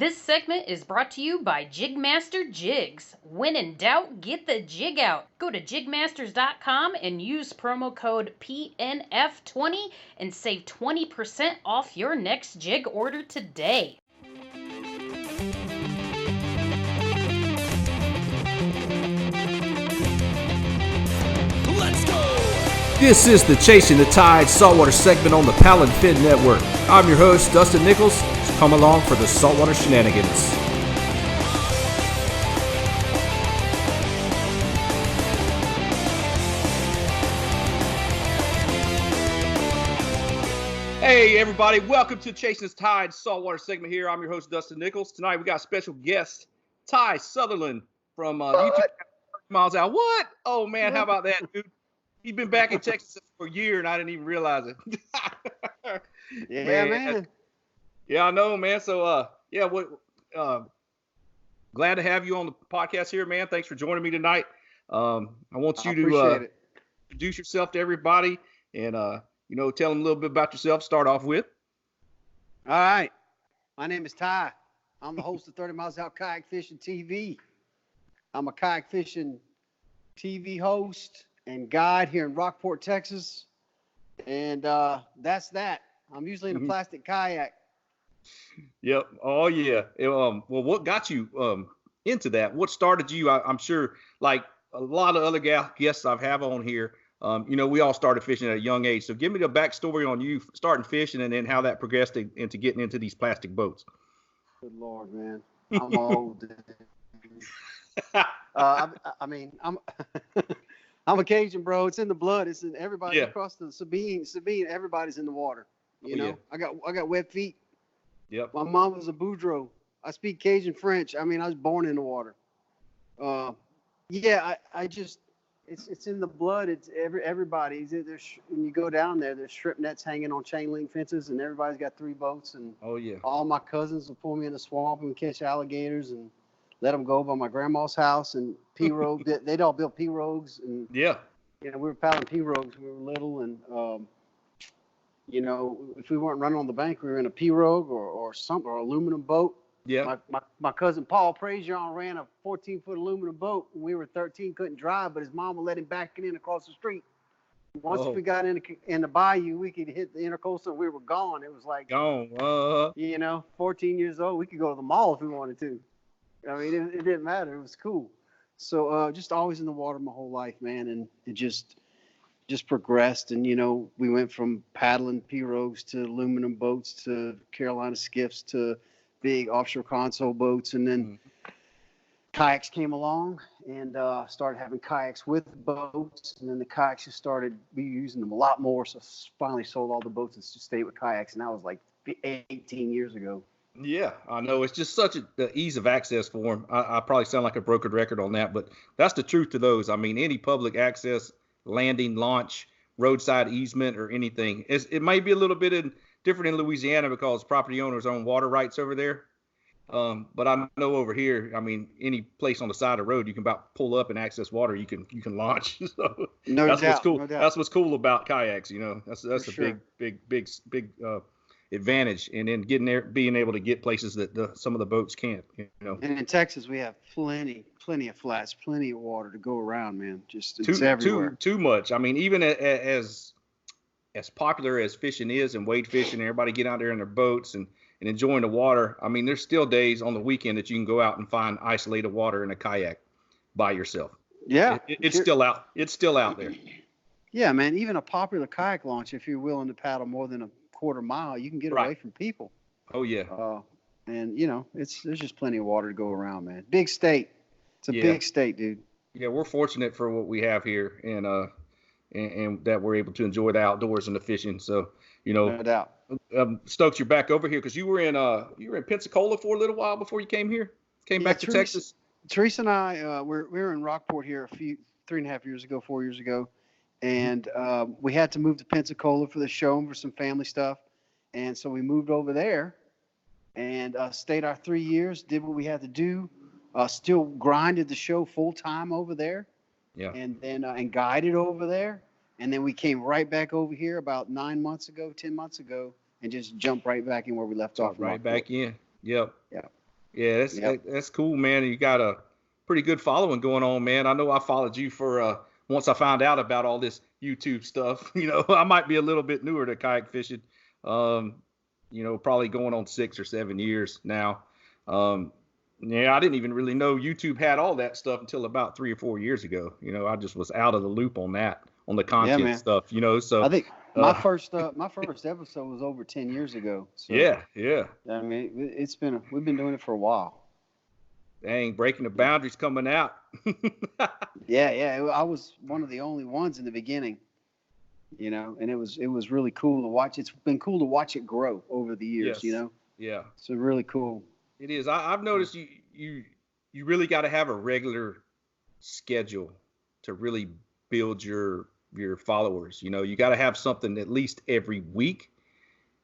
This segment is brought to you by JigMasters Jigs. When in doubt, get the jig out. Go to JigMasters.com and use promo code PNF20 and save 20% off your next jig order today. Let's go! This is the Chasing the Tide saltwater segment on the Paddle and Fin Network. I'm your host, Dustin Nichols. So come along for the Saltwater Shenanigans. Hey everybody, welcome to Chasing the Tide saltwater segment here. I'm your host, Dustin Nichols. Tonight we got a special guest, Ty Sutherland from YouTube Miles Out. What? Oh man, how about that, dude? He's been back in Texas for a year and I didn't even realize it. Yeah, man. Yeah, I know, man. So, glad to have you on the podcast here, man. Thanks for joining me tonight. I want you to introduce yourself to everybody and, tell them a little bit about yourself. Start off with. All right. My name is Ty. I'm the host of 30 Miles Out Kayak Fishing TV. I'm a kayak fishing TV host and guide here in Rockport, Texas. And that's that. I'm usually in a plastic kayak. Yep. Oh, yeah. Well, what got you into that? What started you? I'm sure, like a lot of other guests I've had on here, we all started fishing at a young age. So give me the backstory on you starting fishing and then how that progressed into getting into these plastic boats. Good Lord, man. I'm old. I'm a Cajun, bro. It's in the blood. It's in everybody across the Sabine. Everybody's in the water. You know, I got wet feet. Yep. My mom was a Boudreaux. I speak Cajun French. I mean, I was born in the water. It's in the blood. It's everybody's. When you go down there, there's strip nets hanging on chain link fences, and everybody's got 3 boats. And all my cousins will pull me in the swamp and catch alligators and let them go by my grandma's house and pirogue. They'd all built pirogues, and we were paddling pirogues when we were little, and if we weren't running on the bank, we were in a pirogue or aluminum boat. Yeah. My cousin Paul Prazion ran a 14-foot aluminum boat when we were 13, couldn't drive, but his mom would let him back in across the street. Once we got in the bayou, we could hit the intercoastal and we were gone. It was like gone. 14 years old, we could go to the mall if we wanted to. I mean, it didn't matter. It was cool. So just always in the water my whole life, man, and it just progressed. And we went from paddling pirogues to aluminum boats to Carolina skiffs to big offshore console boats, and then kayaks came along and started having kayaks with boats, and then the kayaks just started using them a lot more. So finally sold all the boats and just stayed with kayaks, and that was like 18 years ago. Yeah, I know. It's just such the ease of access for them. I probably sound like a broken record on that, but that's the truth to those. I mean, any public access, landing, launch, roadside easement, or anything. It might be a little bit different in Louisiana because property owners own water rights over there. But I know over here, I mean, any place on the side of the road, you can about pull up and access water. You can launch. So that's what's cool. That's what's cool about kayaks. That's a big advantage. And then getting there, being able to get places that some of the boats can't. And in Texas, we have plenty of flats, plenty of water to go around, man. It's everywhere. Too much. I mean, even as popular as fishing is and wade fishing, everybody get out there in their boats and enjoying the water. I mean, there's still days on the weekend that you can go out and find isolated water in a kayak by yourself. Yeah. It's still out. It's still out there. Yeah, man. Even a popular kayak launch, if you're willing to paddle more than a quarter mile, you can get away from people. Oh, yeah. And, there's just plenty of water to go around, man. Big state. It's a big state, dude. Yeah, we're fortunate for what we have here and that we're able to enjoy the outdoors and the fishing. So, no doubt. Stokes, you're back over here because you were in Pensacola for a little while before you came here. Came back to Texas. Teresa and I we were in Rockport here 3.5 years ago, 4 years ago, and we had to move to Pensacola for the show and for some family stuff, and so we moved over there and stayed our 3 years, did what we had to do, still grinded the show full time over there. Yeah. And then and guided over there. And then we came right back over here about 10 months ago, and just jumped right back in where we left off. Right back in. Yep. Yeah. Yeah, that's cool, man. You got a pretty good following going on, man. I know I followed you for once I found out about all this YouTube stuff. I might be a little bit newer to kayak fishing. Probably going on 6 or 7 years now. Yeah, I didn't even really know YouTube had all that stuff until about 3 or 4 years ago. I just was out of the loop on that, on the content stuff. So I think my first episode was over 10 years ago. So, yeah. I mean, we've been doing it for a while. Dang, breaking the boundaries coming out. Yeah. I was one of the only ones in the beginning, and it was really cool to watch. It's been cool to watch it grow over the years, Yes. Yeah. So really cool. It is. I've noticed you really got to have a regular schedule to really build your followers. You got to have something at least every week,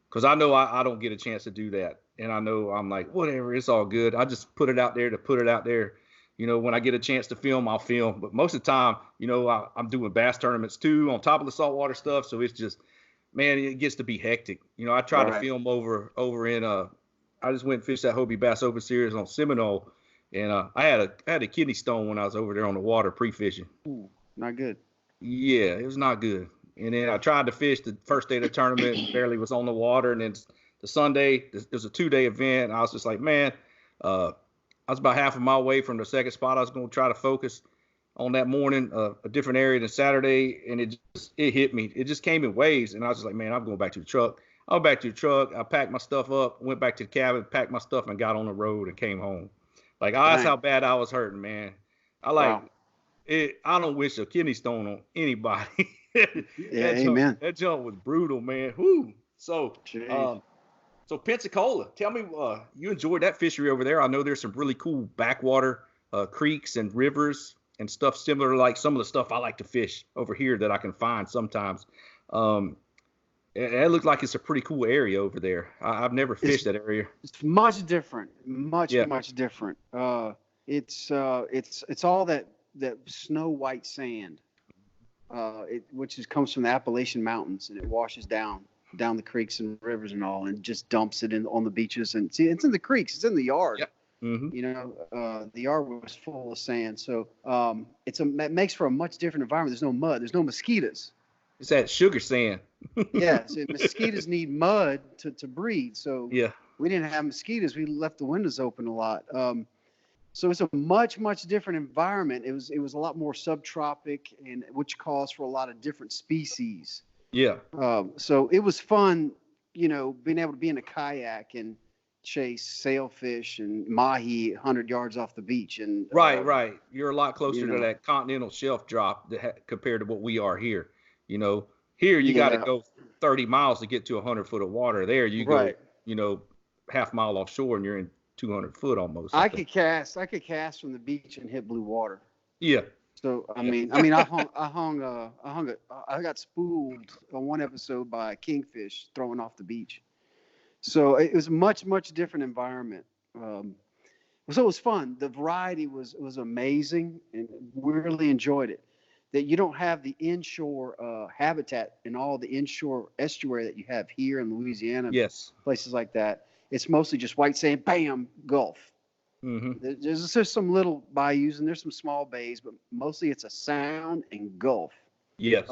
because I know I don't get a chance to do that. And I know I'm like, whatever, it's all good. I just put it out there to put it out there. When I get a chance to film, I'll film. But most of the time, I'm doing bass tournaments too on top of the saltwater stuff. So it's just, man, it gets to be hectic. I try to film over in I just went and fished that Hobie Bass Open Series on Seminole, and I had a kidney stone when I was over there on the water pre-fishing. Ooh, not good. Yeah, it was not good. And then I tried to fish the first day of the tournament and barely was on the water. And then the Sunday, it was a 2-day event. I was just like, man, I was about half a mile away from the second spot. I was going to try to focus on that morning, a different area than Saturday. And it hit me. It just came in waves. And I was just like, man, I'm going back to the truck. I went back to the truck. I packed my stuff up, went back to the cabin, packed my stuff, and got on the road and came home. Like, that's how bad I was hurting, man. I don't wish a kidney stone on anybody. Amen. That jump was brutal, man. Whoo. So Pensacola, tell me, you enjoyed that fishery over there. I know there's some really cool backwater creeks and rivers and stuff similar to like some of the stuff I like to fish over here that I can find sometimes. It looks like it's a pretty cool area over there. I've never fished that area. It's much different, much different. It's all that snow white sand, which comes from the Appalachian Mountains, and it washes down the creeks and rivers and all, and just dumps it on the beaches. And see, it's in the creeks, it's in the yard. Yep. Mm-hmm. The yard was full of sand, so it makes for a much different environment. There's no mud, there's no mosquitoes. It's that sugar sand. Yeah, so mosquitoes need mud to breed. So we didn't have mosquitoes. We left the windows open a lot. So it's a much different environment. It was a lot more subtropic, and which calls for a lot of different species. Yeah. So it was fun, being able to be in a kayak and chase sailfish and mahi 100 yards off the beach. And right. You're a lot closer to that continental shelf drop compared to what we are here. Here you got to go 30 miles to get to 100 foot of water. There you go, half mile offshore and you're in 200 foot almost. I could cast from the beach and hit blue water. Yeah. So I got spooled on one episode by a kingfish throwing off the beach. So it was a much different environment. So it was fun. The variety was amazing, and we really enjoyed it. That you don't have the inshore habitat and all the inshore estuary that you have here in Louisiana. Yes. Places like that. It's mostly just white sand, bam, Gulf. Mm-hmm. There's some little bayous and there's some small bays, but mostly it's a sound and Gulf. Yes.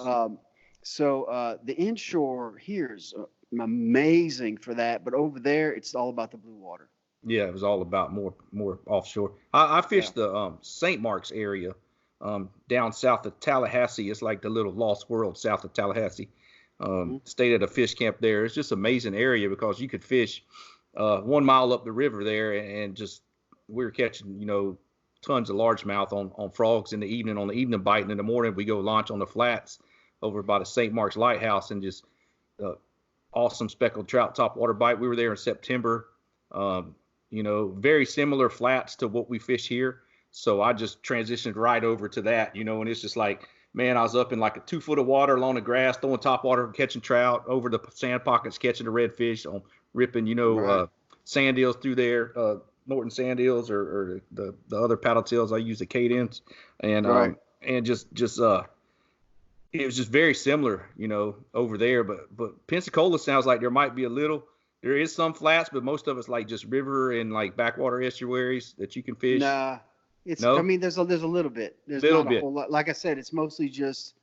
So the inshore here is amazing for that, but over there it's all about the blue water. Yeah, it was all about more offshore. I fished the St. Mark's area. Down south of Tallahassee. It's like the little lost world south of Tallahassee. Stayed at a fish camp there. It's just an amazing area because you could fish 1 mile up the river there, and just we were catching tons of largemouth on frogs in the evening on the evening bite, and in the morning we go launch on the flats over by the St. Mark's Lighthouse and just awesome speckled trout topwater bite. We were there in September. Very similar flats to what we fish here. So I just transitioned right over to that, and it's just like, man, I was up in like a 2 foot of water along the grass, throwing topwater, catching trout, over the sand pockets, catching the redfish, on ripping, sand eels through there, Norton sand eels or the other paddle tails. I use the cadence, and and just it was just very similar, over there. But Pensacola sounds like there might be a little There is some flats, but most of it's like just river and like backwater estuaries that you can fish. Nah, it's. No? I mean, there's a little bit. There's Little not a bit. whole lot. Like I said, it's mostly just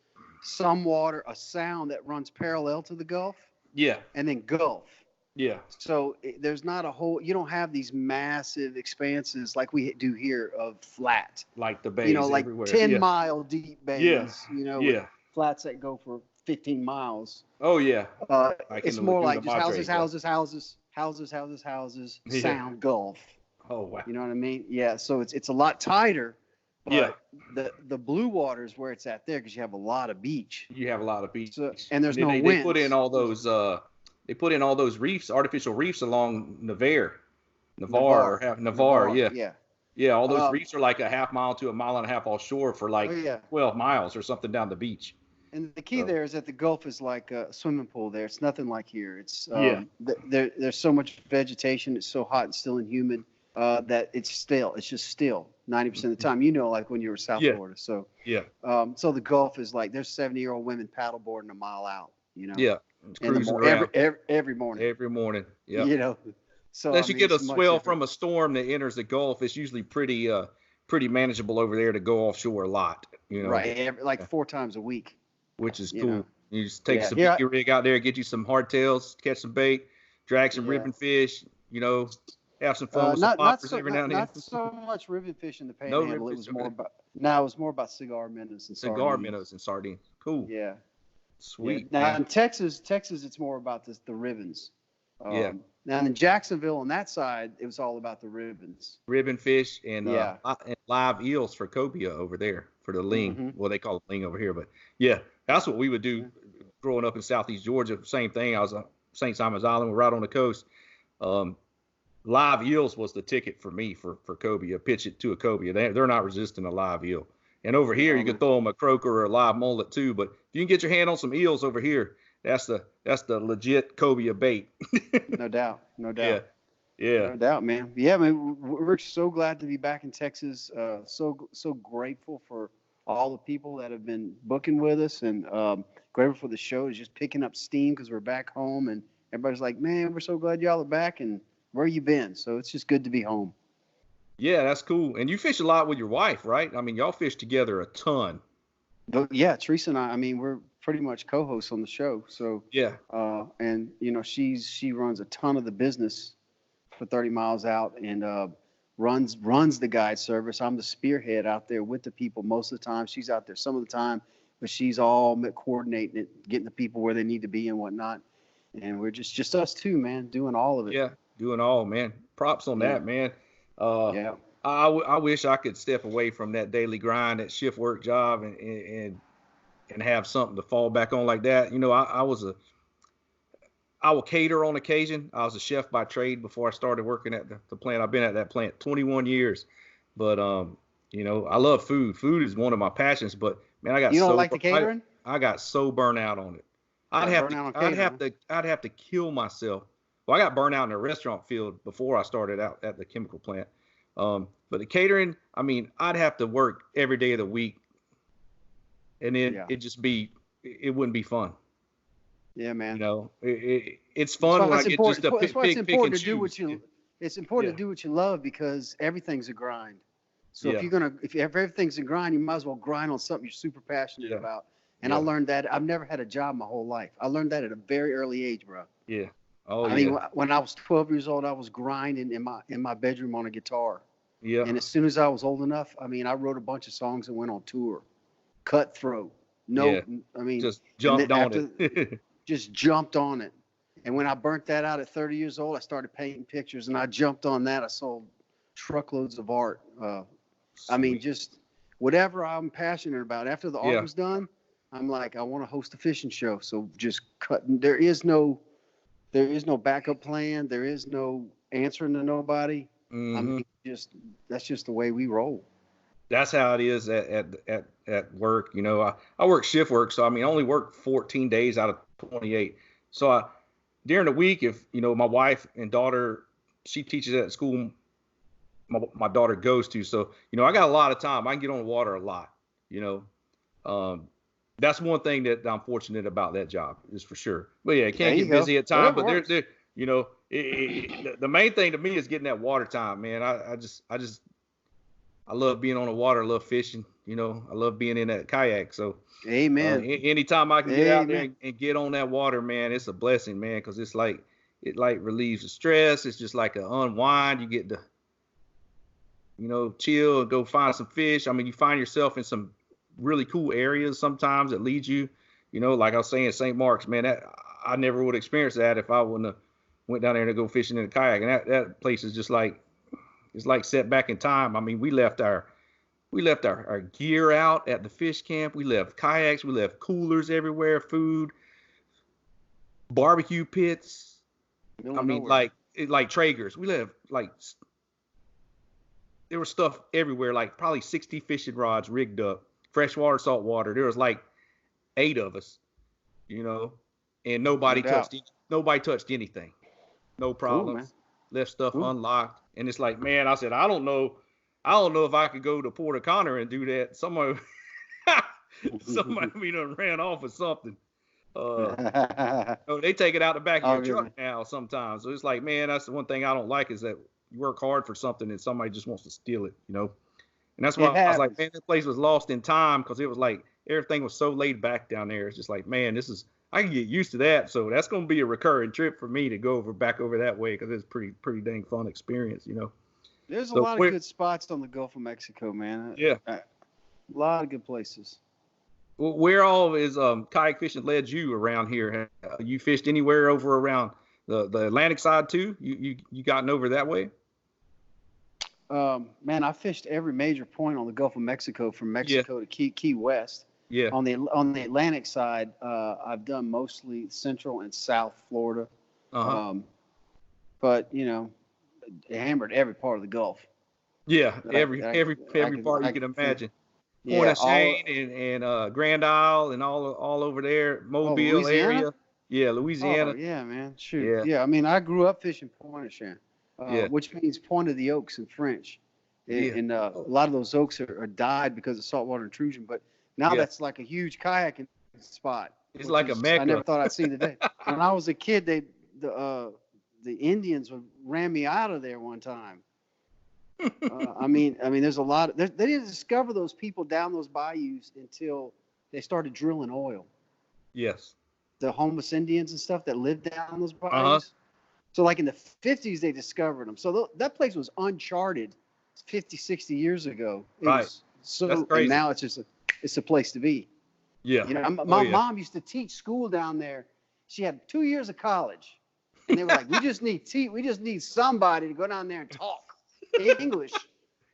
some water, a sound that runs parallel to the Gulf, Yeah. and then Gulf. Yeah. So there's not a whole. You don't have these massive expanses like we do here of flat. Like the bays You know, like everywhere. 10-mile deep bays. Yeah. You know, Yeah. with flats that go for 15 miles. Oh yeah. Like It's in the more Laguna like just Madre, houses, Yeah. sound, Gulf. Oh wow. You know what I mean? Yeah. So it's a lot tighter. But Yeah. the blue water is where it's at there because you have a lot of beach. You have a lot of beach. So, and there's then no they wind. put in all those reefs, artificial reefs along Navarre. Yeah. Yeah, all those reefs are like a half mile to a mile and a half offshore for like 12 miles or something down the beach. And the key there is that the Gulf is like a swimming pool there. It's nothing like here. It's there's so much vegetation. It's so hot and still and humid that it's still. It's just still 90% of the time. You know, like when you were South Florida. So so the Gulf is like there's 70-year-old women paddleboarding a mile out. You know. Yeah. Cruising around. Every morning. Every morning. Yeah. You know. So unless you get a swell from a storm that enters the Gulf, it's usually pretty manageable over there to go offshore a lot. You know. Right. Like 4 times a week. Which is You cool. know. You just take some big rig out there, get you some hardtails, catch some bait, drag some ribbon fish, you know, have some fun with some poppers every now and then. Not so much ribbon fish in the Panhandle. It was more about cigar minnows and sardines. Cigar minnows and sardines. Cool. Yeah. Sweet. Yeah. Now in Texas, it's more about the ribbons. Now in Jacksonville on that side, it was all about the ribbons. Ribbon fish and live eels for cobia over there for the ling. Mm-hmm. Well, they call it ling over here, but yeah, that's what we would do growing up in Southeast Georgia. Same thing. I was on St. Simon's Island. We're right on the coast. Live eels was the ticket for me for cobia. Pitch it to a cobia. They're not resisting a live eel. And over here, you can throw them a croaker or a live mullet too. But if you can get your hand on some eels over here, that's the legit cobia bait. No doubt. Yeah. No doubt, man. Yeah, man. We're so glad to be back in Texas. So grateful for all the people that have been booking with us, and grateful for the show is just picking up steam because we're back home, and everybody's like, "Man, we're so glad y'all are back." And where you been? So it's just good to be home. Yeah, that's cool. And you fish a lot with your wife, right? I mean, y'all fish together a ton. Yeah, Teresa and I mean, we're pretty much co-hosts on the show. So yeah. And you know, she runs a ton of the business for 30 miles out and runs the guide service. I'm the spearhead out there with the people most of the time. She's out there some of the time, but she's all coordinating it, getting the people where they need to be and whatnot. And we're just us two, man, doing all of it. Yeah, doing all, man. Props on that, man. I wish I could step away from that daily grind, that shift work job, and have something to fall back on like that. You know, I will cater on occasion. I was a chef by trade before I started working at the plant. I've been at that plant 21 years, but you know, I love food. Food is one of my passions. But man, you don't like the catering? I got so burnt out on it. I'd have to kill myself. Well, I got burnt out in the restaurant field before I started out at the chemical plant. But the catering, I mean, I'd have to work every day of the week, and then it wouldn't be fun. Yeah, man. You know, it's fun when I get just to pick and choose. It's important to do what you love because everything's a grind. So if everything's a grind, you might as well grind on something you're super passionate about. And I learned that. I've never had a job my whole life. I learned that at a very early age, bro. Yeah. I mean, when I was 12 years old, I was grinding in my bedroom on a guitar. Yeah. And as soon as I was old enough, I mean, I wrote a bunch of songs and went on tour. Cutthroat. I mean, just jumped on it. Just jumped on it. And when I burnt that out at 30 years old, I started painting pictures and I jumped on that. I sold truckloads of art. I mean, just whatever I'm passionate about. After the art was done, I'm like, I want to host a fishing show. So just there is no backup plan. There is no answering to nobody. Mm-hmm. I mean, that's just the way we roll. That's how it is at work. You know, I work shift work, so I mean, I only work 14 days out of 28. So during the week, if you know, my wife and daughter, she teaches at school my daughter goes to, so you know, I got a lot of time. I can get on the water a lot. You know, that's one thing that I'm fortunate about that job is for sure. But yeah, it can't get busy at times. But there, you know, The main thing to me is getting that water time, man. I love being on the water. I love fishing. You know, I love being in that kayak. So, Amen. Anytime I can get out there Amen. and get on that water, man, it's a blessing, man, because it's like it relieves the stress. It's just like an unwind. You get to, you know, chill and go find some fish. I mean, you find yourself in some really cool areas sometimes that lead you. You know, like I was saying, St. Mark's, man, that I never would experience that if I wouldn't have went down there to go fishing in a kayak. And that place is just like, it's like set back in time. I mean, we left our gear out at the fish camp. We left kayaks. We left coolers everywhere, food, barbecue pits. I mean, like Traegers. We left there was stuff everywhere, like probably 60 fishing rods rigged up, freshwater, saltwater. There was like 8 of us, you know, and nobody touched anything. No problems. Cool, left stuff unlocked. And it's like, man, I said, I don't know if I could go to Port O'Connor and do that. Somebody done ran off with something. They take it out the back of your truck now sometimes. So it's like, man, that's the one thing I don't like is that you work hard for something and somebody just wants to steal it, you know? And that's why I was like, man, this place was lost in time because it was like everything was so laid back down there. It's just like, man, I can get used to that. So that's going to be a recurring trip for me to go back over that way because it's pretty dang fun experience, you know? There's a lot of good spots on the Gulf of Mexico, man. Yeah. A lot of good places. Well, where all is kayak fishing led you around here? You fished anywhere over around the Atlantic side too? You gotten over that way? Man, I fished every major point on the Gulf of Mexico from Mexico to Key West. Yeah. On the Atlantic side, I've done mostly Central and South Florida. But you know, hammered every part of the Gulf. Yeah, every part you can imagine. Point of Shane and Grand Isle and all over there, Mobile area. Yeah, Louisiana. Oh, yeah, man. Shoot. Yeah, I mean, I grew up fishing Point of Shane, which means Point of the Oaks in French. And a lot of those oaks are died because of saltwater intrusion. But now that's like a huge kayaking spot. It's like a mecca. I never thought I'd see the day. When I was a kid, the Indians ran me out of there one time. I mean, there's a lot. They didn't discover those people down those bayous until they started drilling oil. Yes. The homeless Indians and stuff that lived down those bayous. So like in the 50s, they discovered them. So that place was uncharted 50, 60 years ago. That's crazy. And now it's a place to be. Yeah. You know, my mom used to teach school down there. She had 2 years of college. And they were like, we just need somebody to go down there and talk English.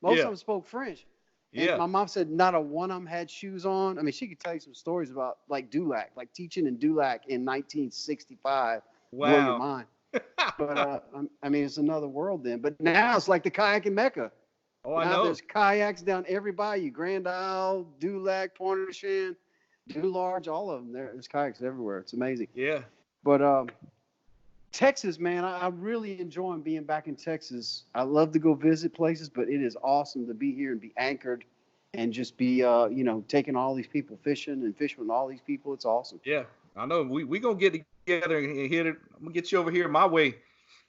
Most of them spoke French. And my mom said not a one of them had shoes on. I mean, she could tell you some stories about like Dulac, like teaching in Dulac in 1965. Wow. Blow your mind. But I mean, it's another world then. But now it's like the kayaking mecca. Oh, I know. There's kayaks down every bayou, Grand Isle, Dulac, Point of Shane, Dularge, all of them. There's kayaks everywhere. It's amazing. Yeah. But Texas, man, I really enjoy being back in Texas. I love to go visit places, but it is awesome to be here and be anchored and just be, taking all these people fishing and fishing with all these people. It's awesome. Yeah, I know. We going to get together and hit it. I'm going to get you over here my way.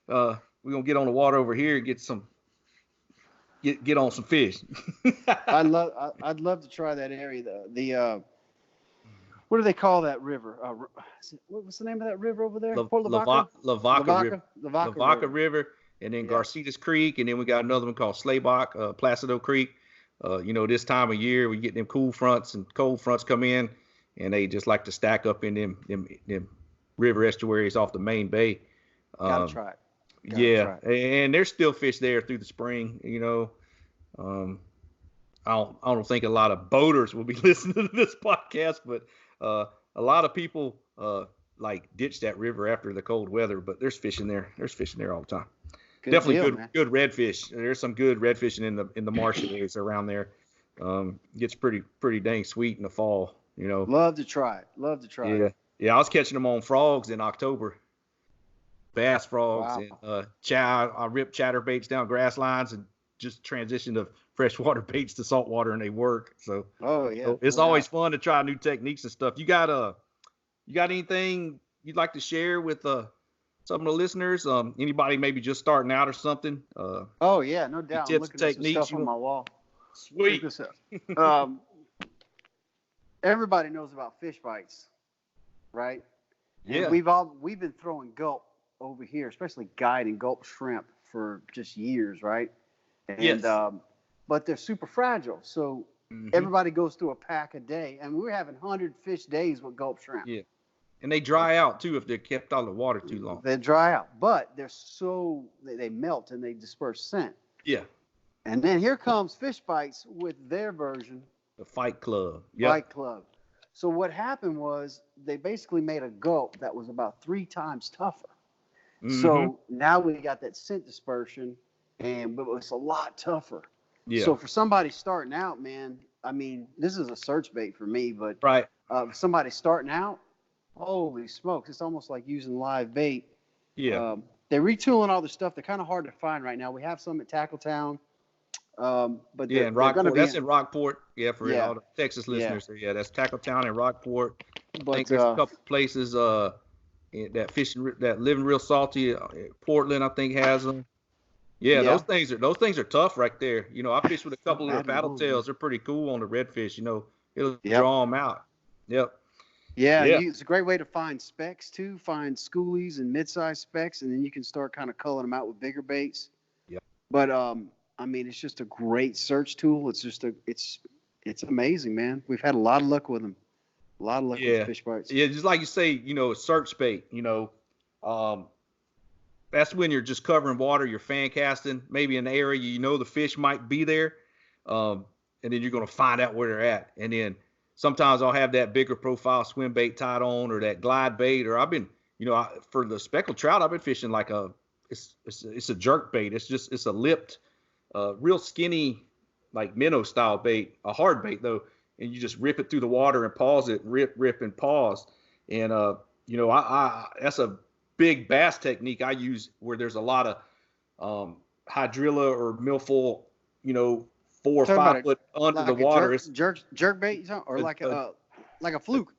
We're going to get on the water over here and get on some fish. I'd love to try that area. The what do they call that river? What's the name of that river over there? Lavaca River, and then Garcitas Creek, and then we got another one called Slaybach, Placido Creek. This time of year we get them cool fronts and cold fronts come in, and they just like to stack up in them river estuaries off the main bay. Gotta try it. Try it. And there's still fish there through the spring. I don't think a lot of boaters will be listening to this podcast, but a lot of people ditch that river after the cold weather. But there's fishing there. There's fishing there all the time. Definitely good redfish. There's some good redfishing in the marsh areas around there. Gets pretty dang sweet in the fall. Love to try it. Yeah. I was catching them on frogs in October. Bass frogs and I ripped chatterbaits down grass lines and just transitioned to freshwater baits to saltwater, and they work. So it's always fun to try new techniques and stuff. You got anything you'd like to share with some of the listeners, anybody maybe just starting out or something. Oh yeah, no doubt. I'm Tips looking and at some techniques. stuff on my wall. Sweet. Check this out. Everybody knows about fish bites, right? Yeah. And we've been throwing gulp over here, especially guide and gulp shrimp for just years, right? And Yes. but they're super fragile. So everybody goes through a pack a day, and we're having 100 fish days with gulp shrimp. Yeah. And they dry out too if they're kept out of the water too long. They dry out, but they melt and they disperse scent. Yeah. And then here comes Fish Bites with their version, The Fight Club. Fight Club. So what happened was they basically made a gulp that was about 3 times tougher. So now we got that scent dispersion, but it's a lot tougher. Yeah. So for somebody starting out, man, I mean, this is a search bait for me, but Right. Somebody starting out, holy smokes, it's almost like using live bait. Yeah. They're retooling all the stuff. They're kind of hard to find right now. We have some at Tackletown. But yeah, in Rockport. That's in Rockport. Yeah, for all the Texas listeners. Yeah. Yeah, that's Tackletown and Rockport. But I think there's a couple places that fishing that living real salty. Portland, I think, has them. Yeah, those things are tough right there. You know, I fished with a couple of the paddle tails. They're pretty cool on the redfish. You know, it'll draw them out. Yep. Yeah, it's a great way to find specks too. Find schoolies and mid-sized specks, and then you can start kind of culling them out with bigger baits. Yeah. But I mean, it's just a great search tool. It's just it's amazing, man. We've had a lot of luck with them. A lot of luck with Fish Bites. Yeah, just like you say, you know, search bait. You know, that's when you're just covering water, you're fan casting, maybe in an area you know the fish might be there, and then you're gonna find out where they're at. And then sometimes I'll have that bigger profile swim bait tied on, or that glide bait, or I've been, you know, for the speckled trout, I've been fishing like it's a jerk bait. It's a lipped, real skinny, like minnow style bait, a hard bait though, and you just rip it through the water and pause it, rip and pause. And you know, I that's a big bass technique I use where there's a lot of hydrilla or milfoil, you know, 4 or 5 foot under the water. Jerk bait, or like a fluke.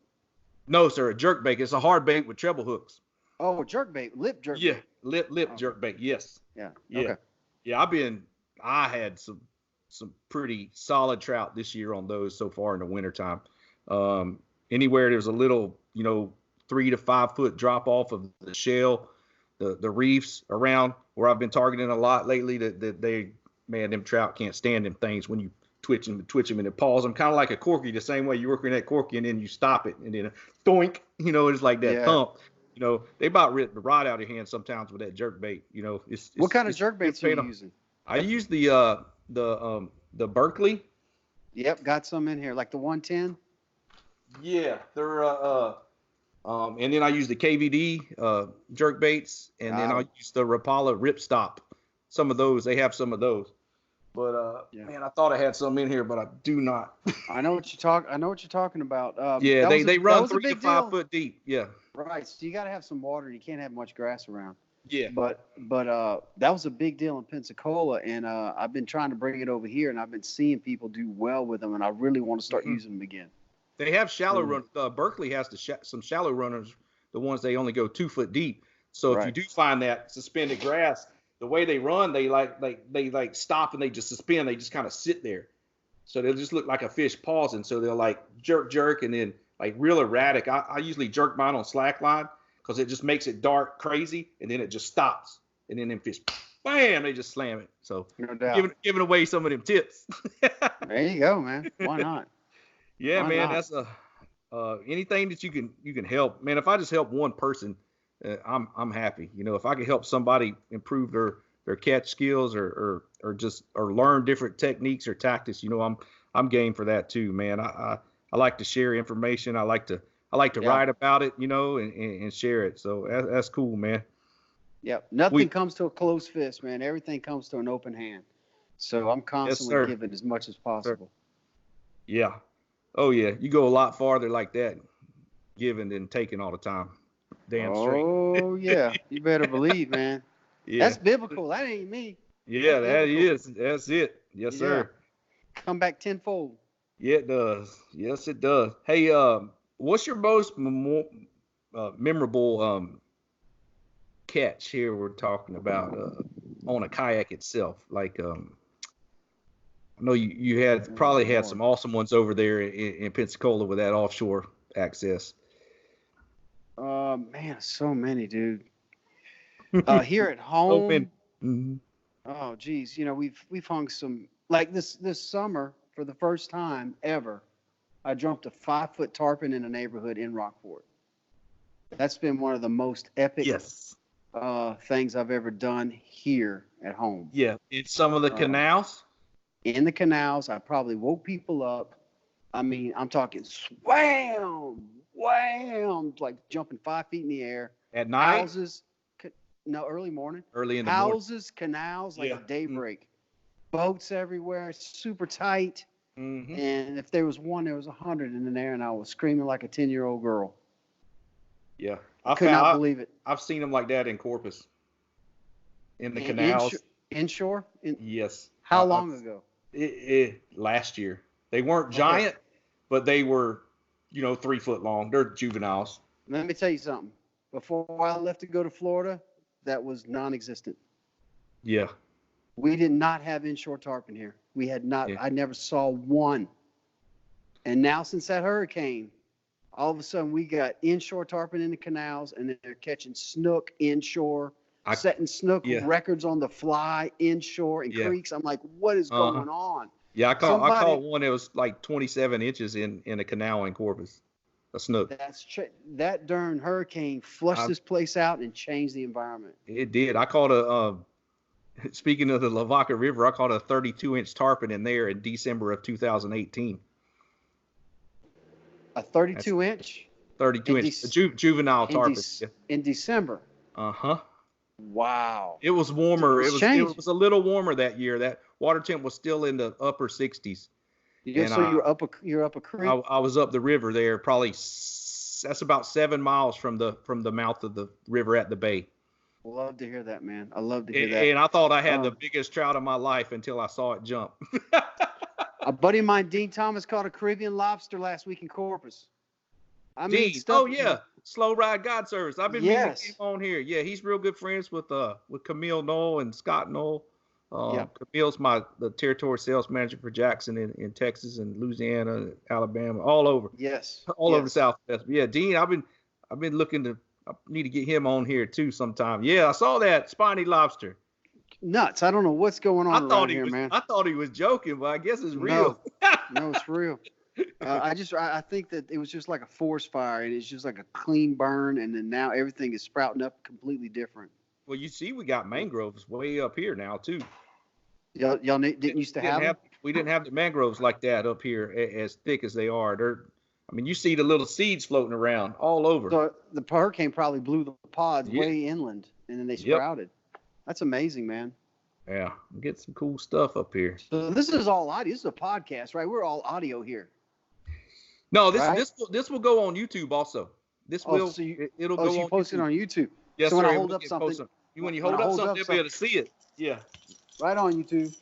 No, sir, a jerk bait. It's a hard bait with treble hooks. Oh, jerk bait, lip jerk. Yeah, bait. lip jerk bait. Yes. Yeah. Okay. Yeah, I had some pretty solid trout this year on those so far in the wintertime. Anywhere there's a little, you know, 3 to 5 foot drop off of the shell, the reefs around where I've been targeting a lot lately, that them trout can't stand them things when you twitch them and it pause them, kind of like a corky, the same way you work in that corky and then you stop it and then doink, you know, it's like that thump. You know, they about rip the rod out of your hand sometimes with that jerk bait. You know, it's what kind of jerk baits are you using? I use the Berkeley. Yep, got some in here, like the 110. Yeah, they're and then I use the KVD jerk baits, and then I'll use the Rapala Ripstop. Some of those, they have some of those. But man, I thought I had some in here, but I do not. I know what you're talking about. Yeah, they run 3 to 5 foot deep. Yeah. Right. So you got to have some water. You can't have much grass around. Yeah. But that was a big deal in Pensacola, and I've been trying to bring it over here, and I've been seeing people do well with them, and I really want to start using them again. They have shallow run. Berkeley has some shallow runners, the ones they only go 2 foot deep. So if you do find that suspended grass, the way they run, they like stop and they just suspend. They just kind of sit there. So they'll just look like a fish pausing. So they'll like jerk, and then like real erratic. I usually jerk mine on slack line because it just makes it dark crazy, and then it just stops. And then them fish, bam, they just slam it. So no doubt. Giving away some of them tips. There you go, man. Why not? Yeah, man, that's anything that you can help, man. If I just help one person, I'm happy. You know, if I can help somebody improve their catch skills or learn different techniques or tactics, you know, I'm game for that too, man. I like to share information. I like to write about it, you know, and share it. So that's cool, man. Yep. Nothing comes to a closed fist, man. Everything comes to an open hand. So I'm constantly giving as much as possible. Yeah. Oh yeah, you go a lot farther like that, giving than taking all the time. Damn straight. Oh yeah, you better believe, man. Yeah, that's biblical. That ain't me. Yeah, that's it. Yes, sir. Come back tenfold. Yeah, it does. Yes, it does. Hey, what's your most memorable catch here we're talking about on a kayak itself? Like, I know you had probably had some awesome ones over there in Pensacola with that offshore access. Man, so many, dude. Here at home, So many. Mm-hmm. oh geez, you know, we've hung some, like this summer for the first time ever. I jumped a 5-foot tarpon in a neighborhood in Rockport. That's been one of the most epic things I've ever done here at home. Yeah, in some of the canals. In the canals, I probably woke people up. I mean, I'm talking swam, wham, like jumping 5 feet in the air. At night? Houses, no, early morning. Early in the morning. Houses, canals, like at daybreak. Boats everywhere, super tight. Mm-hmm. And if there was one, there was 100 in there, and I was screaming like a 10-year-old girl. Yeah. I could not believe it. I've seen them like that in Corpus. In the canals. Inshore? Yes. How long ago? Last year. They weren't giant, but they were, 3 foot long. They're juveniles. Let me tell you something. Before I left to go to Florida, that was non-existent. Yeah. We did not have inshore tarpon here. We had not. Yeah. I never saw one. And now since that hurricane, all of a sudden we got inshore tarpon in the canals, and they're catching snook inshore, setting snook records on the fly inshore in creeks. I'm like, what is going on? Yeah, I caught one that was like 27 inches in a canal in Corpus, a snook. That darn hurricane flushed this place out and changed the environment. It did. I caught speaking of the Lavaca River, I caught a 32-inch tarpon in there in December of 2018. A 32-inch? 32-inch, juvenile tarpon. In December? Uh-huh. Wow. It was warmer. It was a little warmer that year. That water temp was still in the upper 60s. You're up a creek? I was up the river there, probably that's about 7 miles from the mouth of the river at the bay. Love to hear that, man. I love to hear that. And I thought I had the biggest trout of my life until I saw it jump. A buddy of mine, Dean Thomas, caught a Caribbean lobster last week in Corpus. Dean, Slow Ride God Service. I've been meaning to keep on here. Yeah, he's real good friends with Camille Knoll and Scott Knoll. Camille's the territory sales manager for Jackson in Texas and Louisiana, Alabama, all over. Yes. All over the Southwest. Yeah, Dean, I've been looking to. I need to get him on here too sometime. Yeah, I saw that spiny lobster. Nuts. I don't know what's going on around here, man. I thought he was joking, but I guess it's real. No, it's real. I think that it was just like a forest fire, and it's just like a clean burn, and then now everything is sprouting up completely different. Well, you see, we got mangroves way up here now too. Y'all didn't used to have them? We didn't have the mangroves like that up here as thick as they are. You see the little seeds floating around all over. So the hurricane probably blew the pods way inland, and then they sprouted. That's amazing, man. Yeah, get some cool stuff up here. So this is all audio. This is a podcast, right? We're all audio here. No, this will go on YouTube also. It'll go. So you post it on YouTube. Yes, so when sir. I hold up something, when you hold up something, they'll be able to see it. Yeah. Right on YouTube.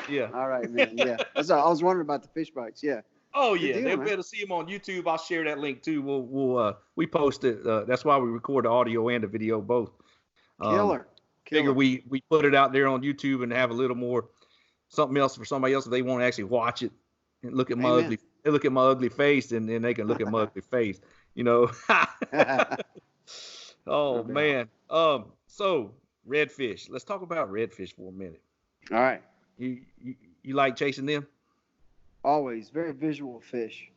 Yeah. All right, man. Yeah. I was wondering about the fish bites. Yeah. Oh yeah, they'll be able to see them on YouTube. I'll share that link too. We post it. That's why we record the audio and the video both. Killer. Figure we put it out there on YouTube and have a little more something else for somebody else if they want to actually watch it and look at my ugly face, and then they can look at my ugly face. Oh man. So redfish. Let's talk about redfish for a minute. All right. You like chasing them? Always. Very visual fish.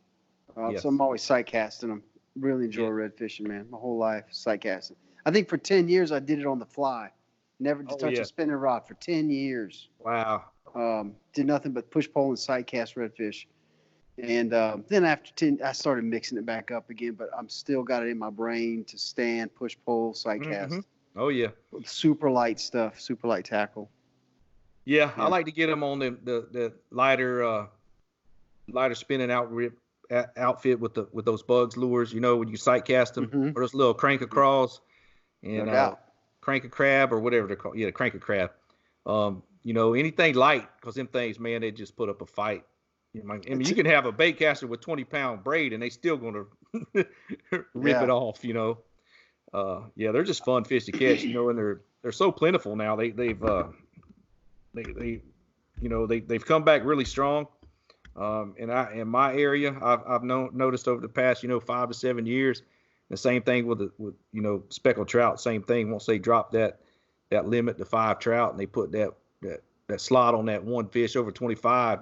So I'm always sight casting them. Really enjoy red fishing, man. My whole life, sight casting. I think for 10 years I did it on the fly. Never to touch a spinning rod for 10 years. Wow. Did nothing but push pole and sight cast redfish. And then after 10, I started mixing it back up again, but I'm still got it in my brain to stand, push pole, sight cast. Oh, yeah. Super light stuff, super light tackle. Yeah, I like to get them on the lighter spinning outfit with those bugs lures, when you sight cast them, or those little crank across and crank a crab or whatever they're called. Yeah, crank a crab. Anything light, because them things, man, they just put up a fight. You can have a bait caster with 20-pound braid and they still going to rip it off, Yeah, they're just fun fish to catch, you know, and they're so plentiful now. They've come back really strong. In my area, I've noticed over the past, 5 to 7 years, the same thing with speckled trout. Same thing. Once they drop that limit to 5 trout, and they put that slot on that one fish over 25,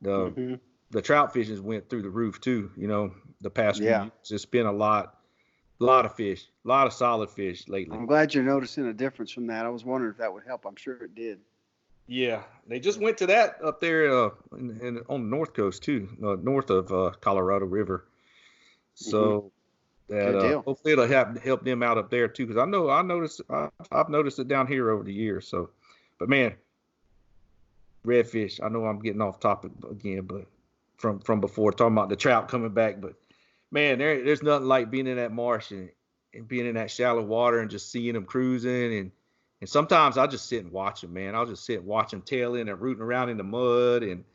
the trout fishes went through the roof too. The past few years, it's been a lot of fish, a lot of solid fish lately. I'm glad you're noticing a difference from that. I was wondering if that would help. I'm sure it did. Yeah, they just went to that up there on the north coast too, north of Colorado River. So that hopefully it'll help them out up there too, because I've noticed it down here over the years. So, but man, redfish. I know I'm getting off topic again, but from before talking about the trout coming back, but man, there's nothing like being in that marsh and being in that shallow water and just seeing them cruising and sometimes I'll just sit and watch them, man. I'll just sit and watch them tailing and rooting around in the mud and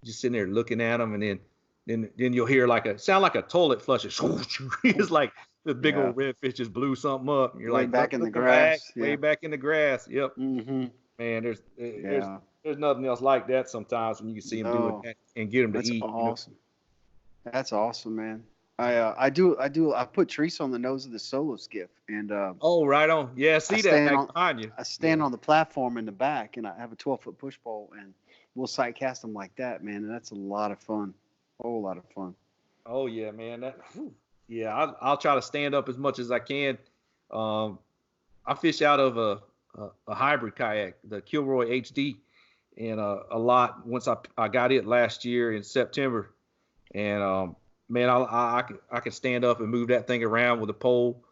just sitting there looking at them. And then you'll hear sound like a toilet flush. It's like the big old redfish just blew something up. And you're way like back in the grass. Way back in the grass. Yep. Mm-hmm. Man, there's nothing else like that sometimes when you can see them doing that and get them to eat. That's awesome. That's awesome, man. I put trees on the nose of the solo skiff and right on. Yeah, see that behind you. I stand on the platform in the back and I have a 12-foot push pole and we'll sight cast them like that, man, and that's a lot of fun. A whole lot of fun. Oh yeah, man. I'll try to stand up as much as I can. I fish out of a hybrid kayak, the Kilroy HD, and a lot once I got it last year in September, and man, I can stand up and move that thing around with a pole,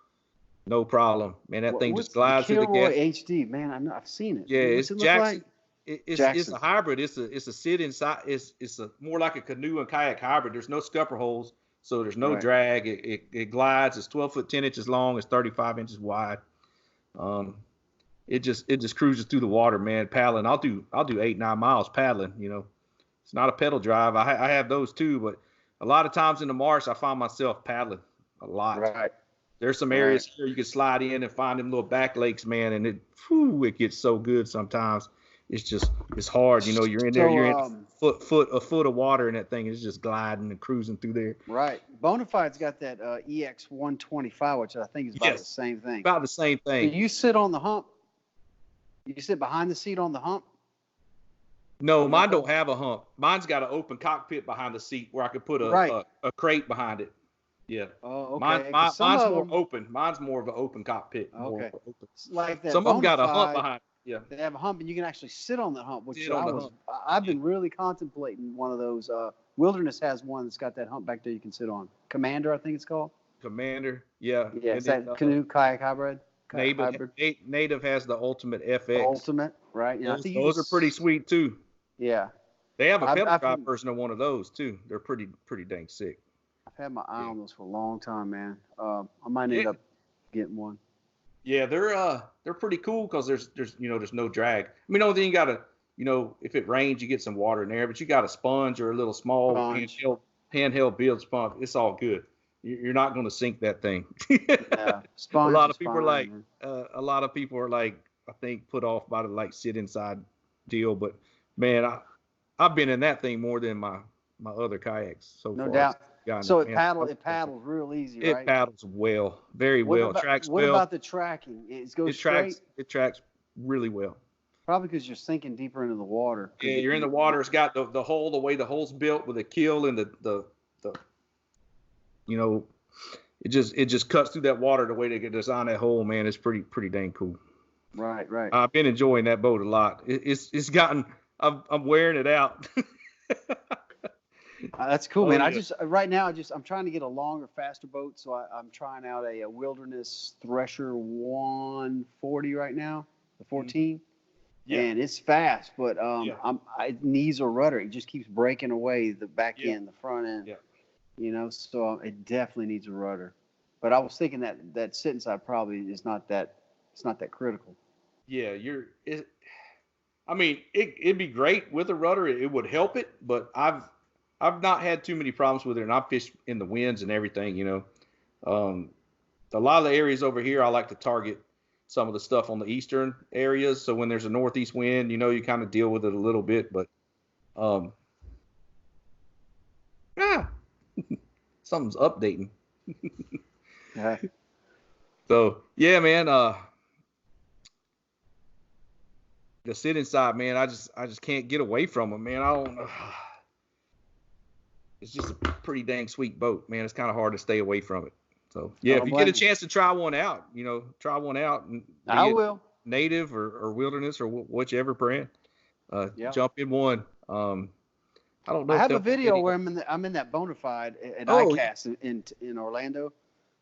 no problem. Man, that thing just glides through the gas. Kilroy HD, man, I've seen it. Yeah, it's Jackson. Like? It's a hybrid. It's a sit inside. It's more like a canoe and kayak hybrid. There's no scupper holes, so there's no drag. It glides. It's 12 foot 10 inches long. It's 35 inches wide. It just cruises through the water, man. Paddling. I'll do 8-9 miles paddling. It's not a pedal drive. I have those too, but a lot of times in the marsh, I find myself paddling a lot. Right. There's some areas here you can slide in and find them little back lakes, man, and it gets so good sometimes. It's hard, you're in there, you're in a foot of water in that thing, and it's just gliding and cruising through there. Right. Bonafide's got that EX 125, which I think is about the same thing. About the same thing. Do you sit on the hump? You sit behind the seat on the hump? No, mine don't have a hump. Mine's got an open cockpit behind the seat where I could put a crate behind it. Yeah. Oh, okay. Mine's more open. Mine's more of an open cockpit. Okay. Like that. Some of them got a hump behind it. Yeah. They have a hump, and you can actually sit on the hump. I've been really contemplating one of those. Wilderness has one that's got that hump back there you can sit on. Commander, I think it's called. Commander, yeah. Yeah, it's that canoe kayak hybrid. Native has the Ultimate FX. Ultimate, right? Yeah, those are pretty sweet too. Yeah. They have a pedal drive version of one of those too. They're pretty dang sick. I've had my eye on those for a long time, man. I might end up getting one. Yeah, they're pretty cool because there's no drag. I mean, the only thing you gotta, if it rains, you get some water in there, but you got a sponge or a little small handheld bilge pump. It's all good. You're not going to sink that thing. Yeah, a lot of people are like, I think put off by the sit inside deal, but man, I've been in that thing more than my other kayaks so far. No doubt. So it paddles real easy, right? It paddles well, very well. Tracks well. What about the tracking? It goes straight? It tracks really well. Probably because you're sinking deeper into the water. Yeah, you're in the water. It's got the hole, the way the hole's built with a keel and the it just cuts through that water the way they design that hole, man. It's pretty dang cool. Right. I've been enjoying that boat a lot. It's gotten, I'm wearing it out. That's cool, man. Yeah. I'm trying to get a longer, faster boat, so I'm trying out a Wilderness Thresher 140 right now, the 14. Yeah. And it's fast, but it needs a rudder. It just keeps breaking away the back end, the front end. Yeah. So it definitely needs a rudder. But I was thinking that sit inside probably is not that critical. Yeah, it'd be great with a rudder. It would help it, but I've not had too many problems with it, and I've fished in the winds and everything, a lot of the areas over here, I like to target some of the stuff on the eastern areas. So when there's a northeast wind, you kind of deal with it a little bit, but something's updating. Yeah. So yeah, man. The sit inside, man. I just can't get away from them, man. I don't know. It's just a pretty dang sweet boat, man. It's kind of hard to stay away from it. So yeah, if you get a chance to try one out, try one out, and I will. Native or wilderness or whichever brand, jump in one. I don't know. I have a video where I'm in that Bonafide at ICAST in Orlando.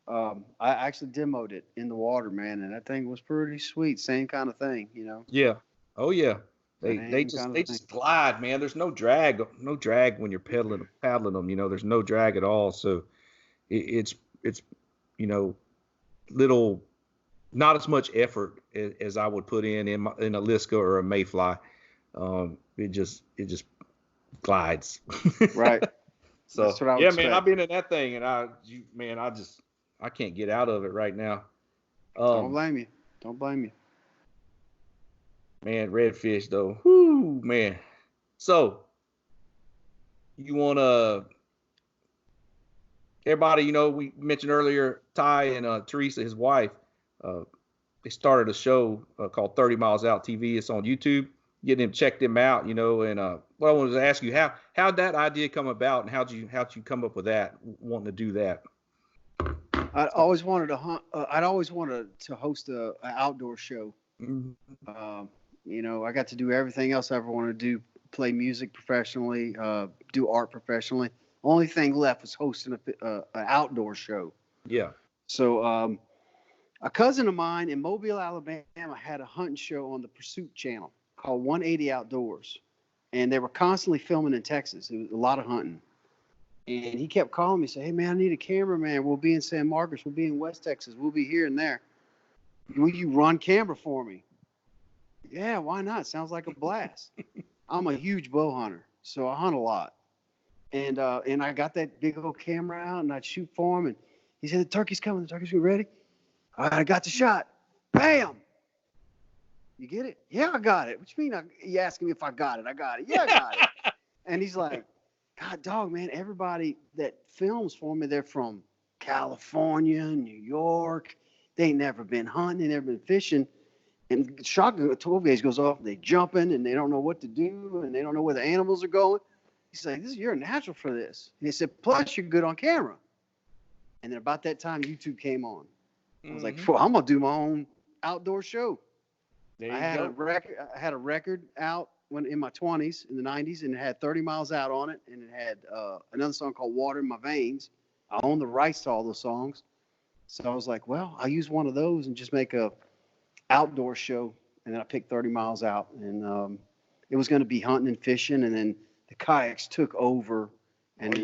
I actually demoed it in the water, man, and that thing was pretty sweet. Same kind of thing, Yeah. Oh yeah. They just glide, man. There's no drag when you're paddling them. There's no drag at all. So it's little, not as much effort as I would put in a Liska or a Mayfly. It just glides. Right. So that's what I would yeah, expect. man, I've been in that thing, and I can't get out of it right now. Don't blame you. Don't blame you. Man, redfish though. Whoo, man. So you want to, everybody, we mentioned earlier, Ty and Teresa, his wife, they started a show called 30 Miles Out TV. It's on YouTube. Get them, check them out, and what I wanted to ask you, how'd that idea come about, and how'd you come up with that, wanting to do that? I'd always wanted to hunt. I'd always wanted to host an outdoor show. Mm-hmm. I got to do everything else I ever wanted to do: play music professionally, do art professionally. Only thing left was hosting an outdoor show. Yeah. So a cousin of mine in Mobile, Alabama, had a hunting show on the Pursuit Channel called 180 Outdoors, and they were constantly filming in Texas. It was a lot of hunting. And he kept calling me, saying, "Hey, man, I need a cameraman. We'll be in San Marcos. We'll be in West Texas. We'll be here and there. Will you run camera for me?" Yeah, why not? Sounds like a blast. I'm a huge bow hunter, so I hunt a lot. And I got that big old camera out, and I'd shoot for him. And he said, "The turkey's coming. The turkey's ready." All right, I got the shot. Bam! You get it? Yeah, I got it. What you mean? You asking me if I got it? I got it. Yeah, I got it. And he's like, "God, dog, man, everybody that films for me, they're from California, New York. They ain't never been hunting, they never been fishing. And shotgun 12 gauge goes off, and they jumping, and they don't know what to do, and they don't know where the animals are going." He's like, "You're a natural for this." And he said, "Plus, you're good on camera." And then about that time, YouTube came on. I was like, "I'm gonna do my own outdoor show." I had a record out when in my 20s, in the 90s, and it had 30 Miles Out on it, and it had another song called Water in My Veins. I own the rights to all those songs. So I was like, well, I'll use one of those and just make a outdoor show. And then I picked 30 Miles Out, and it was going to be hunting and fishing, and then the kayaks took over, and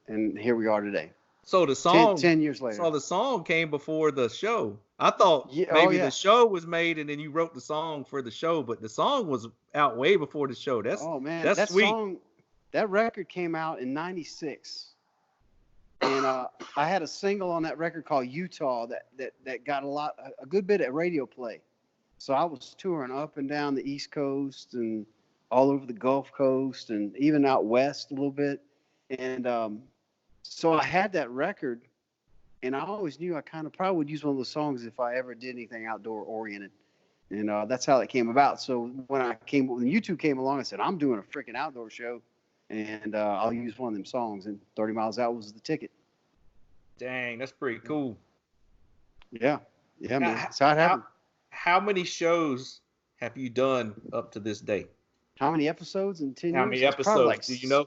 and here we are today. So the song 10 years later. So the song came before the show. I thought maybe the show was made and then you wrote the song for the show, but the song was out way before the show. That's that sweet. Song, that record came out in '96, and I had a single on that record called Utah that got a good bit of radio play. So I was touring up and down the East Coast and all over the Gulf Coast and even out west a little bit, and so I had that record, and I always knew I kind of probably would use one of those songs if I ever did anything outdoor oriented. And that's how it came about. So when YouTube came along, I said, I'm doing a freaking outdoor show, and I'll use one of them songs. And 30 Miles Out was the ticket. Dang, that's pretty cool. Yeah, man. That's how it happened. How many shows have you done up to this day? How many episodes in 10 years? How many episodes? Do you know?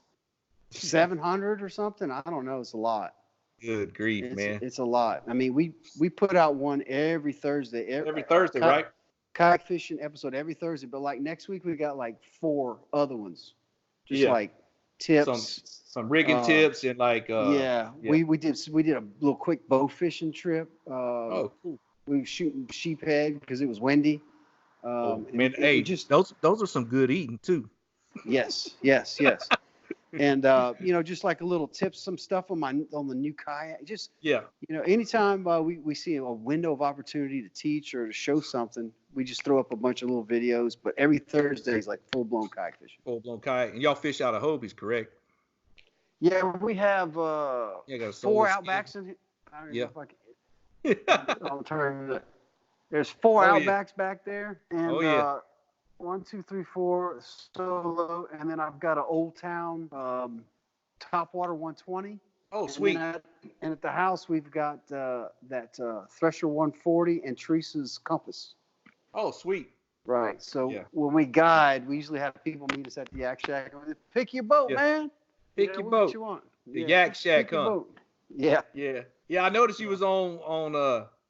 700 or something. I don't know. It's a lot. Good grief, man. It's a lot. I mean, we put out one every Thursday. Every Thursday, right? Kayak fishing episode every Thursday. But like next week, we got like 4 other ones. Just like tips. Some rigging tips and like. We did a little quick bow fishing trip. Cool. We were shooting sheephead because it was windy. Those are some good eating too. Yes. And just like a little tips, some stuff on the new kayak. Just anytime we see a window of opportunity to teach or to show something, we just throw up a bunch of little videos. But every Thursday is like full blown kayak fishing. Full blown kayak, and y'all fish out of Hobie's, correct? Yeah, we have 4 Outbacks in here. I don't know if I can. I'll turn it. There's 4 Outbacks back there, and 1, 2, 3, 4 solo, and then I've got an Old Town Topwater 120. Oh, sweet. And at the house, we've got that Thresher 140 and Teresa's Compass. Oh, sweet. Right. So when we guide, we usually have people meet us at the Yak Shack. Pick your boat, man. Pick your boat. What you want. The Yak Shack, huh? Yeah. Yeah. I noticed you was on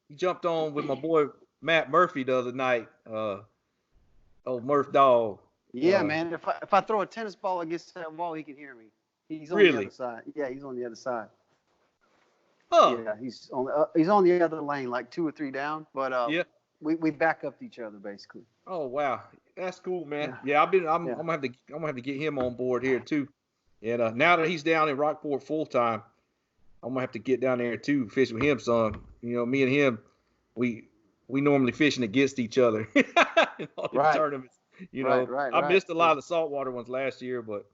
you jumped on with my boy Matt Murphy the other night. Old Murph Dog. Yeah, man. If I throw a tennis ball against that wall, he can hear me. He's on the other side. Yeah, he's on the other side. Oh. Yeah, he's on the other lane, like 2 or 3 down. But we back up each other basically. Oh wow, that's cool, man. Yeah, I'm gonna have to get him on board here too. And now that he's down in Rockport full time, I'm gonna have to get down there too, fish with him, son. Me and him, we normally fishing against each other in all the tournaments. I missed a lot of the saltwater ones last year, but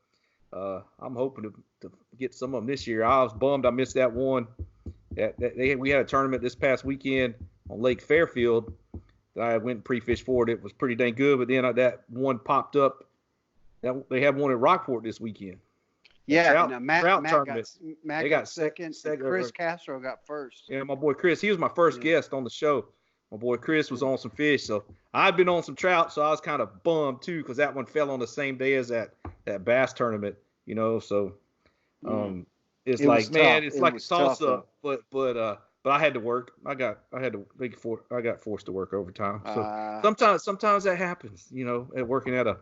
I'm hoping to get some of them this year. I was bummed I missed that one. We had a tournament this past weekend on Lake Fairfield that I went and pre-fished for it. It was pretty dang good, but then that one popped up. They have one at Rockport this weekend. Yeah, Matt got second. Chris Castro got first. Yeah, my boy Chris. He was my first guest on the show. My boy Chris was on some fish, so I'd been on some trout, so I was kind of bummed too because that one fell on the same day as that bass tournament. So it's like, man, it's like a toss up, but I had to work. I got forced to work overtime. So sometimes that happens, at working at a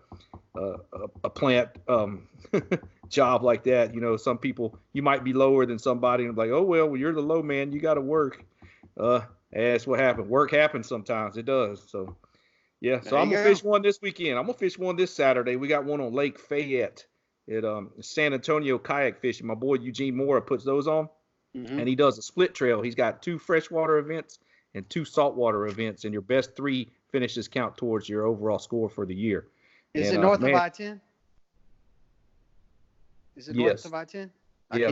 plant job like that. Some people, you might be lower than somebody and like, oh well, you're the low man, you got to work. That's what happened. Work happens sometimes. It does. So yeah. So I'm gonna fish one this weekend. I'm gonna fish one this Saturday. We got one on Lake Fayette at San Antonio kayak fishing. My boy Eugene Mora puts those on. And he does a split trail. He's got 2 freshwater events and 2 saltwater events, and your best 3 finishes count towards your overall score for the year. Is it north of I-10? Is it north of I-10? Yeah,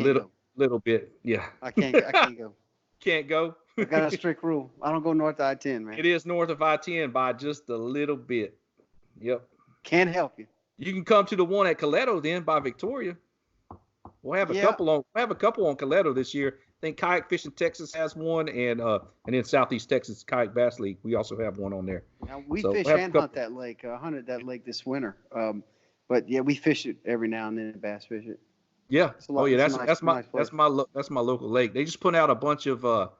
little bit. Yeah. I can't go. Can't go? I got a strict rule. I don't go north of I-10, man. It is north of I-10 by just a little bit. Yep. Can't help you. You can come to the one at Coletto then by Victoria. We'll have a couple on Coletto this year. I think Kayak Fishing Texas has one, and in Southeast Texas Kayak Bass League, we also have one on there. Now, we fish and hunt that lake. I hunted that lake this winter. But yeah, we fish it every now and then. Bass fish it. Yeah. That's my local lake. They just put out a bunch of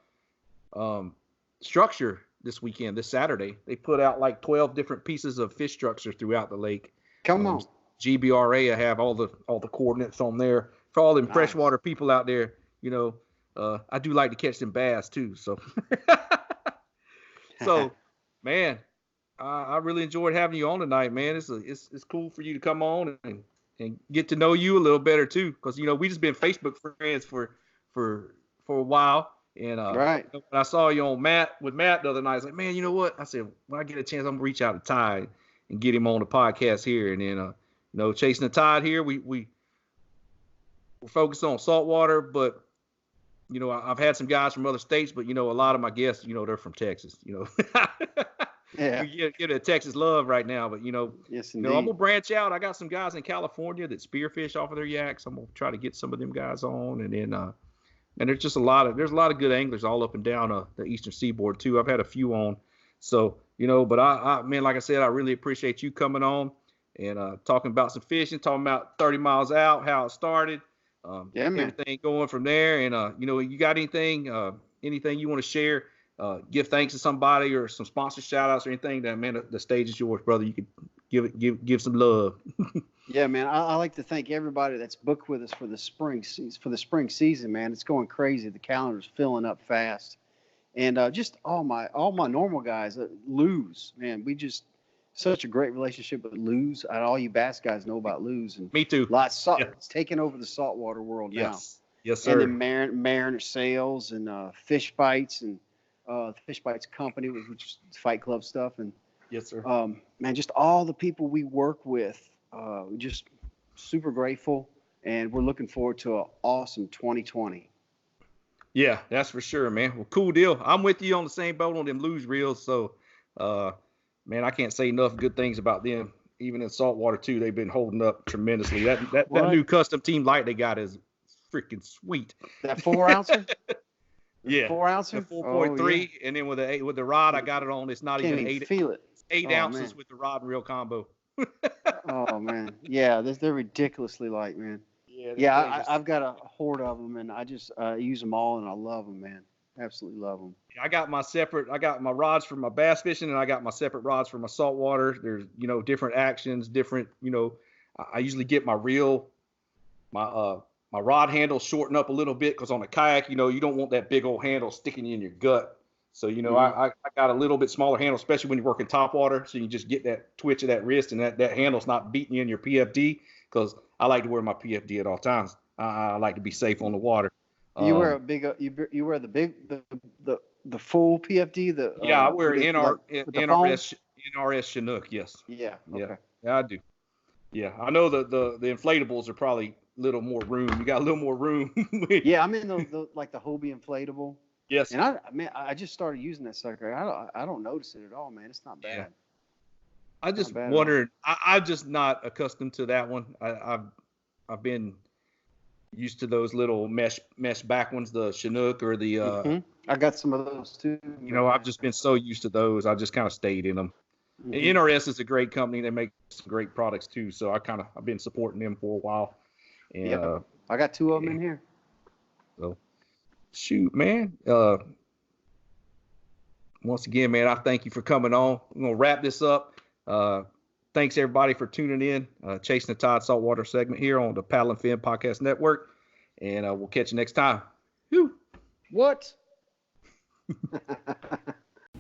structure this weekend, this Saturday. They put out like 12 different pieces of fish structure throughout the lake. Come on. GBRA, I have all the coordinates on there for all them freshwater people out there. I do like to catch them bass too. So, man, I really enjoyed having you on tonight, man. It's cool for you to come on and get to know you a little better too, because we just been Facebook friends for a while. And when I saw you on with Matt the other night, I was like, man, you know what? I said, when I get a chance, I'm gonna reach out to Ty and get him on the podcast here. And then Chasing the Tide here, we're focused on saltwater, but I've had some guys from other states, but a lot of my guests, they're from Texas. Yeah. We get a Texas love right now, but yes, I'm gonna branch out. I got some guys in California that spearfish off of their yaks. I'm gonna try to get some of them guys on, and then and there's just a lot of good anglers all up and down the eastern seaboard too. I've had a few on, so but I man, like I said, I really appreciate you coming on and talking about some fishing, talking about 30 miles out, how it started. Everything going from there, and you got anything you want to share, give thanks to somebody or some sponsor shout outs or anything, that man, the stage is yours, brother. You could give some love. Yeah, man, I like to thank everybody that's booked with us for the spring season, man. It's going crazy. The calendar's filling up fast, and just all my normal guys lose, man. such a great relationship with Luz. And all you bass guys know about Luz. And Me too. It's taking over the saltwater world now. Yes, sir. And then Mariner Sales and Fish Fights and Fish Fights Company, which is Fight Club stuff. And yes, sir. Man, just all the people we work with, just super grateful. And we're looking forward to an awesome 2020. Yeah, that's for sure, man. Well, cool deal. I'm with you on the same boat on them Luz reels. So, man, I can't say enough good things about them. Even in saltwater too, they've been holding up tremendously. That new custom team light they got is freaking sweet. That 4-ouncer? Yeah, 4-ouncer? 4.3, and then with the rod, I got it on. It's not Can't even 8. Feel it. 8 ounces man. With the rod and reel combo. Oh man, yeah, they're ridiculously light, man. Yeah, I've got a horde of them, and I just use them all, and I love them, man. Absolutely love them. I got my rods for my bass fishing, and I got my separate rods for my saltwater. There's, different actions, different, I usually get my reel, my rod handle shorten up a little bit, because on a kayak, you don't want that big old handle sticking you in your gut. So, I got a little bit smaller handle, especially when you're working top water. So you just get that twitch of that wrist, and that handle's not beating you in your PFD, because I like to wear my PFD at all times. I like to be safe on the water. You wear a big, you wear the full PFD. I wear NRS Chinook. Yes. Yeah. Okay. Yeah, I do. Yeah, I know the inflatables are probably a little more room. You got a little more room. Yeah, I'm in the Hobie inflatable. Yes. And I just started using that sucker. I don't notice it at all, man. It's not bad. Yeah. I just wondered. I'm just not accustomed to that one. I've been used to those little mesh back ones, the Chinook or the. I got some of those too. I've just been so used to those. I just kind of stayed in them. Mm-hmm. And NRS is a great company. They make some great products too. So I've been supporting them for a while. And I got 2 of them in here. So, shoot, man. Once again, man, I thank you for coming on. I'm gonna wrap this up. Thanks everybody for tuning in. Chasing the Tide Saltwater segment here on the Paddle and Fin Podcast Network, and we'll catch you next time. Whew. What?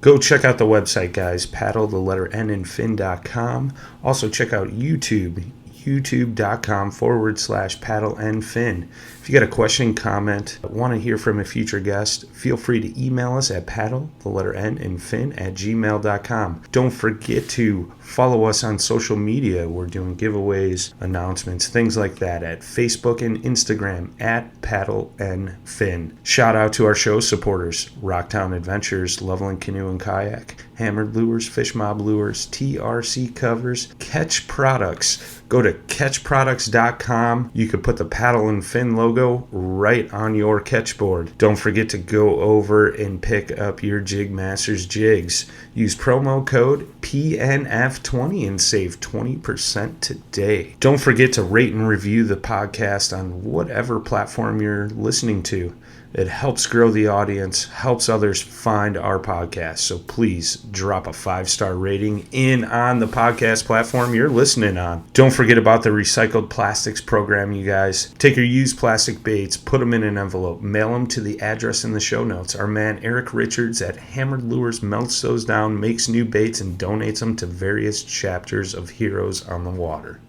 Go check out the website, guys. Paddle the letter N and fin.com. Also check out YouTube. youtube.com/paddle and fin. If you got a question, comment, want to hear from a future guest, feel free to email us at paddle, the letter N and fin @gmail.com. Don't forget to follow us on social media. We're doing giveaways, announcements, things like that at Facebook and Instagram at paddle and fin. Shout out to our show supporters, Rocktown Adventures, Loveland Canoe and Kayak, Hammered Lures, Fish Mob Lures, TRC Covers, Ketch Products. Go to ketchproducts.com. You could put the Paddle and Fin logo right on your catch board. Don't forget to go over and pick up your JigMasters Jigs. Use promo code PNF20 and save 20% today. Don't forget to rate and review the podcast on whatever platform you're listening to. It helps grow the audience, helps others find our podcast. So please drop a 5-star rating in on the podcast platform you're listening on. Don't forget about the recycled plastics program, you guys. Take your used plastic baits, put them in an envelope, mail them to the address in the show notes. Our man Eric Richards at Hammered Lures melts those down, makes new baits, and donates them to various chapters of Heroes on the Water.